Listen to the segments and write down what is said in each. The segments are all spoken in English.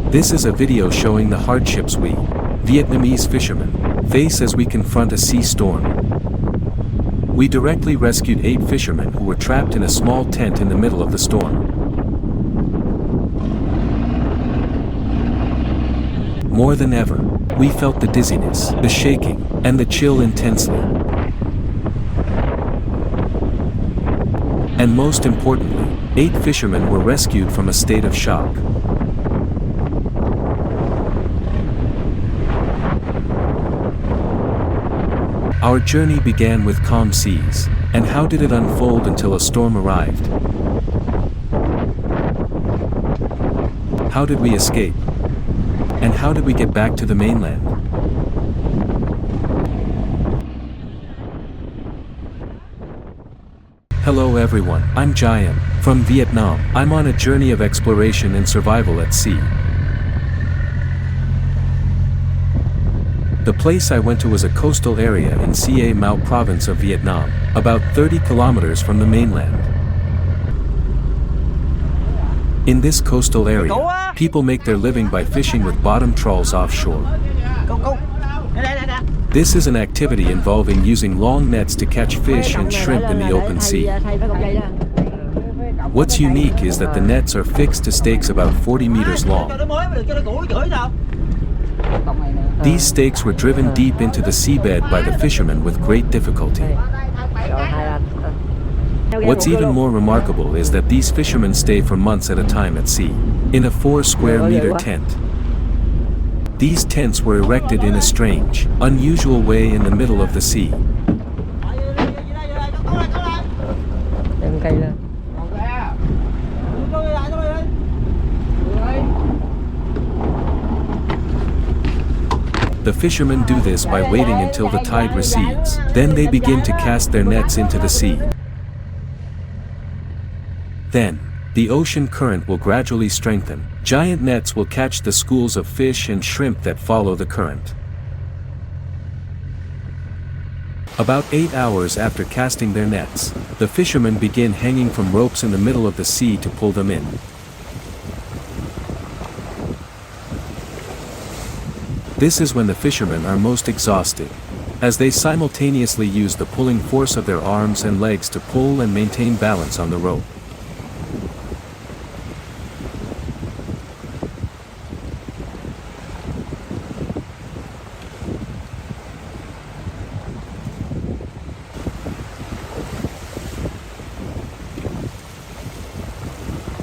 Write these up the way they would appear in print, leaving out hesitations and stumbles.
This is a video showing the hardships we, Vietnamese fishermen, face as we confront a sea storm. We directly rescued 8 fishermen who were trapped in a small tent in the middle of the storm. More than ever, we felt the dizziness, the shaking, and the chill intensely. And most importantly, 8 fishermen were rescued from a state of shock. Our journey began with calm seas, and how did it unfold until a storm arrived? How did we escape? And how did we get back to the mainland? Hello everyone, I'm Giant, from Vietnam. I'm on a journey of exploration and survival at sea. The place I went to was a coastal area in Ca Mau province of Vietnam, about 30 kilometers from the mainland. In this coastal area, people make their living by fishing with bottom trawls offshore. This is an activity involving using long nets to catch fish and shrimp in the open sea. What's unique is that the nets are fixed to stakes about 40 meters long. These stakes were driven deep into the seabed by the fishermen with great difficulty. What's even more remarkable is that these fishermen stay for months at a time at sea, in a 4 square meter tent. These tents were erected in a strange, unusual way in the middle of the sea. The fishermen do this by waiting until the tide recedes, then they begin to cast their nets into the sea. Then, the ocean current will gradually strengthen. Giant nets will catch the schools of fish and shrimp that follow the current. About 8 hours after casting their nets, the fishermen begin hanging from ropes in the middle of the sea to pull them in. This is when the fishermen are most exhausted, as they simultaneously use the pulling force of their arms and legs to pull and maintain balance on the rope.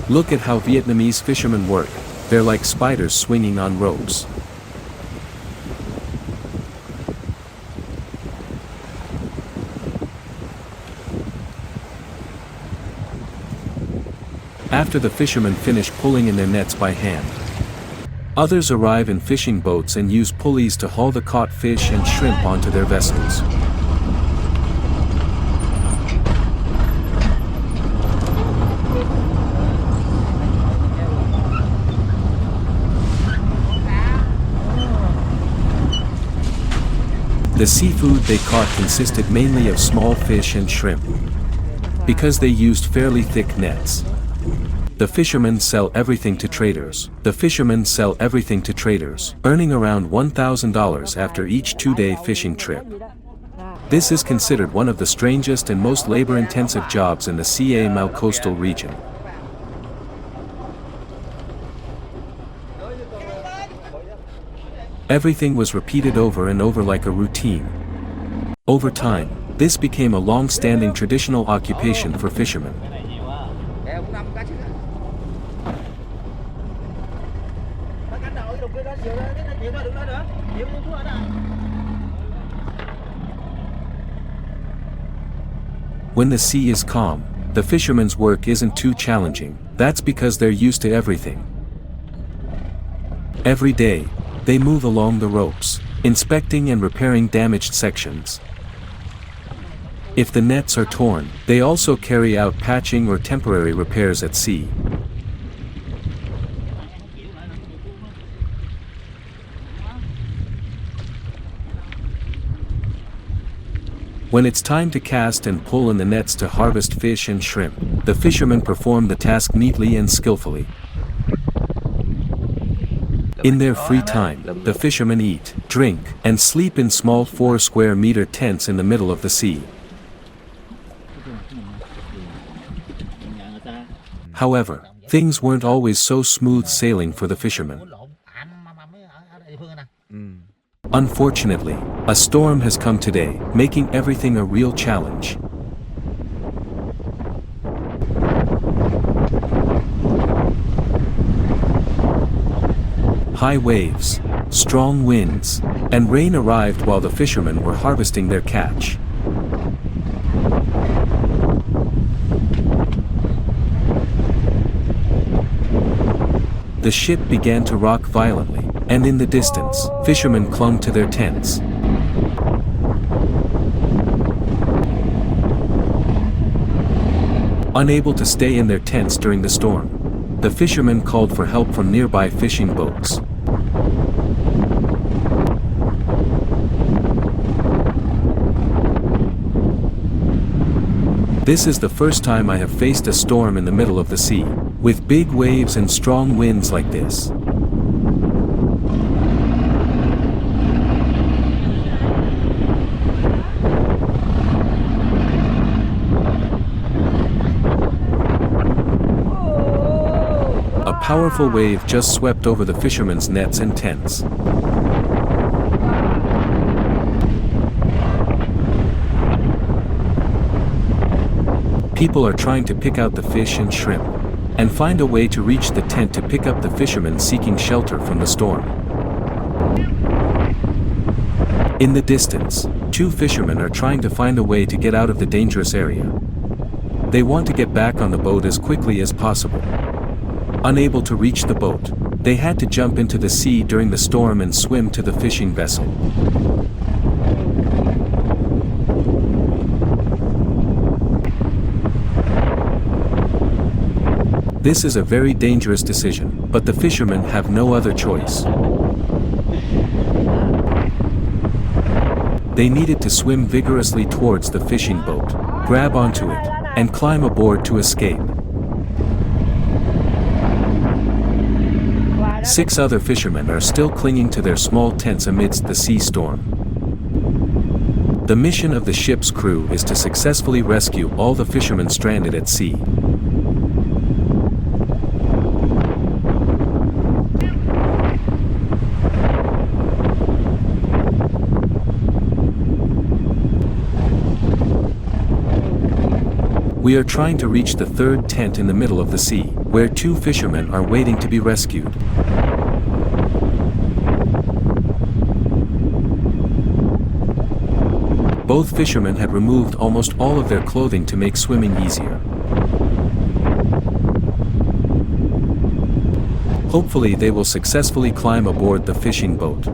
Look at how Vietnamese fishermen work. They're like spiders swinging on ropes. After the fishermen finish pulling in their nets by hand, others arrive in fishing boats and use pulleys to haul the caught fish and shrimp onto their vessels. The seafood they caught consisted mainly of small fish and shrimp, because they used fairly thick nets. The fishermen sell everything to traders. Earning around $1,000 after each 2-day fishing trip. This is considered one of the strangest and most labor-intensive jobs in the Ca Mau coastal region. Everything was repeated over and over like a routine. Over time, this became a long-standing traditional occupation for fishermen. When the sea is calm, the fishermen's work isn't too challenging. That's because they're used to everything. Every day, they move along the ropes, inspecting and repairing damaged sections. If the nets are torn, they also carry out patching or temporary repairs at sea. When it's time to cast and pull in the nets to harvest fish and shrimp, the fishermen perform the task neatly and skillfully. In their free time, the fishermen eat, drink, and sleep in small 4 square meter tents in the middle of the sea. However, things weren't always so smooth sailing for the fishermen. Unfortunately, a storm has come today, making everything a real challenge. High waves, strong winds, and rain arrived while the fishermen were harvesting their catch. The ship began to rock violently, and in the distance, fishermen clung to their tents. Unable to stay in their tents during the storm, the fishermen called for help from nearby fishing boats. This is the first time I have faced a storm in the middle of the sea, with big waves and strong winds like this. A powerful wave just swept over the fishermen's nets and tents. People are trying to pick out the fish and shrimp, and find a way to reach the tent to pick up the fishermen seeking shelter from the storm. In the distance, 2 fishermen are trying to find a way to get out of the dangerous area. They want to get back on the boat as quickly as possible. Unable to reach the boat, they had to jump into the sea during the storm and swim to the fishing vessel. This is a very dangerous decision, but the fishermen have no other choice. They needed to swim vigorously towards the fishing boat, grab onto it, and climb aboard to escape. 6 other fishermen are still clinging to their small tents amidst the sea storm. The mission of the ship's crew is to successfully rescue all the fishermen stranded at sea. We are trying to reach the 3rd tent in the middle of the sea, where 2 fishermen are waiting to be rescued. Both fishermen had removed almost all of their clothing to make swimming easier. Hopefully they will successfully climb aboard the fishing boat.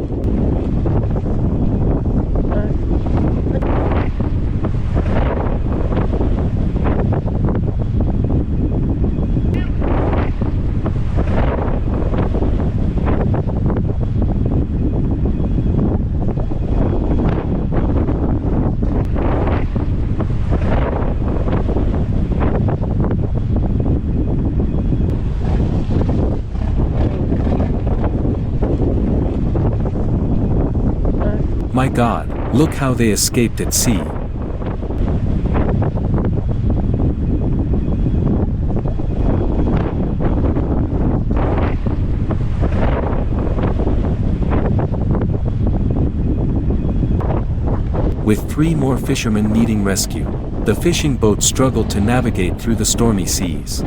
My God, look how they escaped at sea. With 3 more fishermen needing rescue, the fishing boat struggled to navigate through the stormy seas.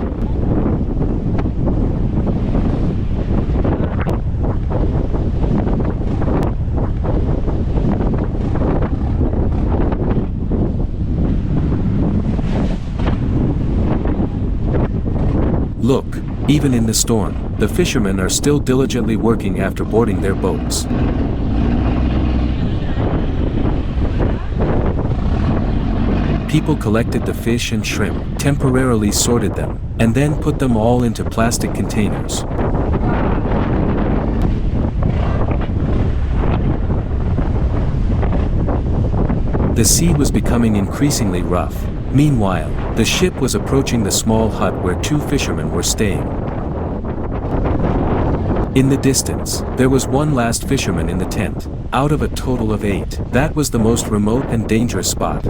Look, even in the storm, the fishermen are still diligently working after boarding their boats. People collected the fish and shrimp, temporarily sorted them, and then put them all into plastic containers. The sea was becoming increasingly rough. Meanwhile, the ship was approaching the small hut where 2 fishermen were staying. In the distance, there was one last fisherman in the tent, out of a total of 8. That was the most remote and dangerous spot.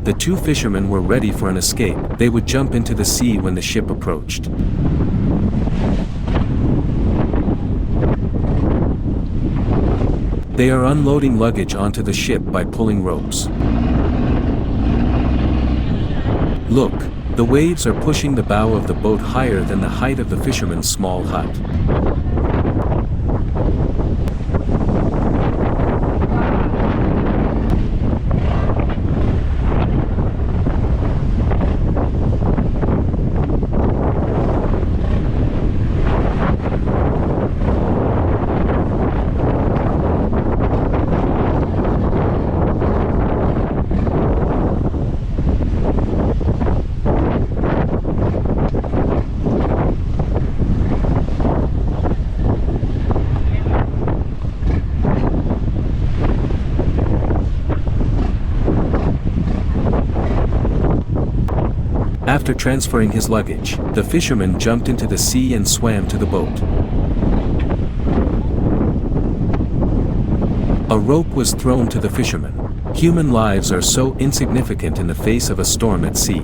The 2 fishermen were ready for an escape. They would jump into the sea when the ship approached. They are unloading luggage onto the ship by pulling ropes. Look, the waves are pushing the bow of the boat higher than the height of the fisherman's small hut. After transferring his luggage, the fisherman jumped into the sea and swam to the boat. A rope was thrown to the fisherman. Human lives are so insignificant in the face of a storm at sea.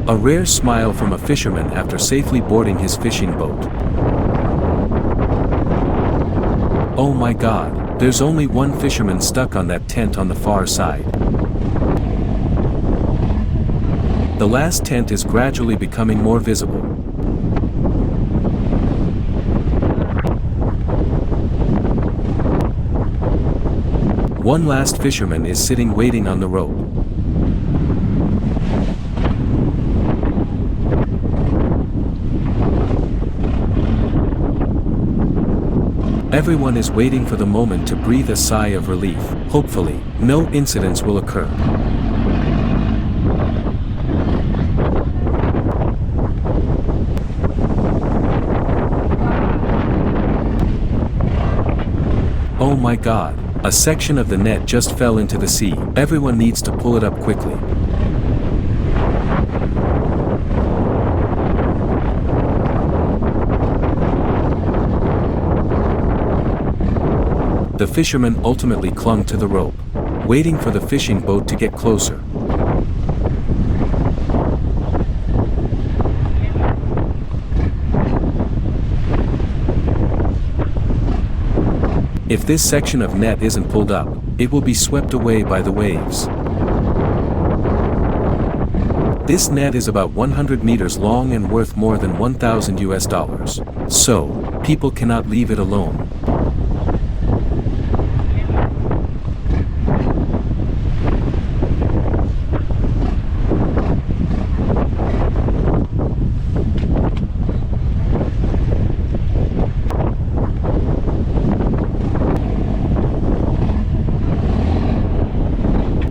A rare smile from a fisherman after safely boarding his fishing boat. Oh my God, there's only one fisherman stuck on that tent on the far side. The last tent is gradually becoming more visible. One last fisherman is sitting waiting on the rope. Everyone is waiting for the moment to breathe a sigh of relief. Hopefully, no incidents will occur. Oh my God, a section of the net just fell into the sea. Everyone needs to pull it up quickly. The fisherman ultimately clung to the rope, waiting for the fishing boat to get closer. If this section of net isn't pulled up, it will be swept away by the waves. This net is about 100 meters long and worth more than $1,000. So, people cannot leave it alone.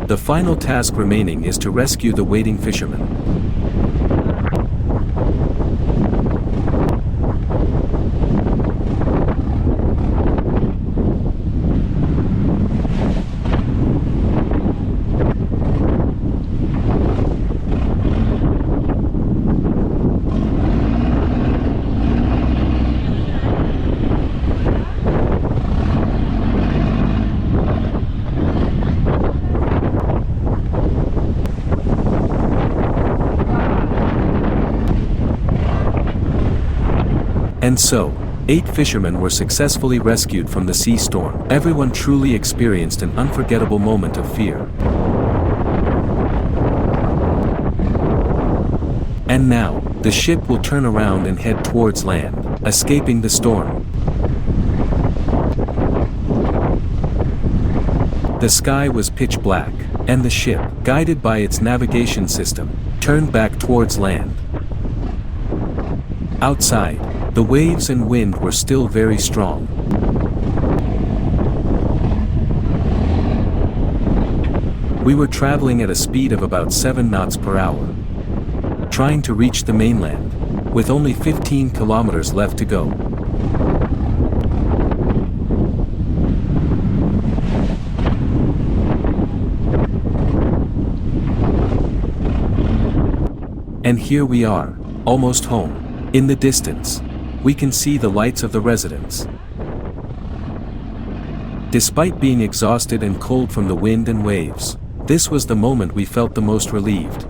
The final task remaining is to rescue the waiting fisherman. And so, 8 fishermen were successfully rescued from the sea storm. Everyone truly experienced an unforgettable moment of fear. And now, the ship will turn around and head towards land, escaping the storm. The sky was pitch black, and the ship, guided by its navigation system, turned back towards land. Outside, the waves and wind were still very strong. We were traveling at a speed of about 7 knots per hour, trying to reach the mainland, with only 15 kilometers left to go. And here we are, almost home. In the distance, we can see the lights of the residence. Despite being exhausted and cold from the wind and waves, this was the moment we felt the most relieved.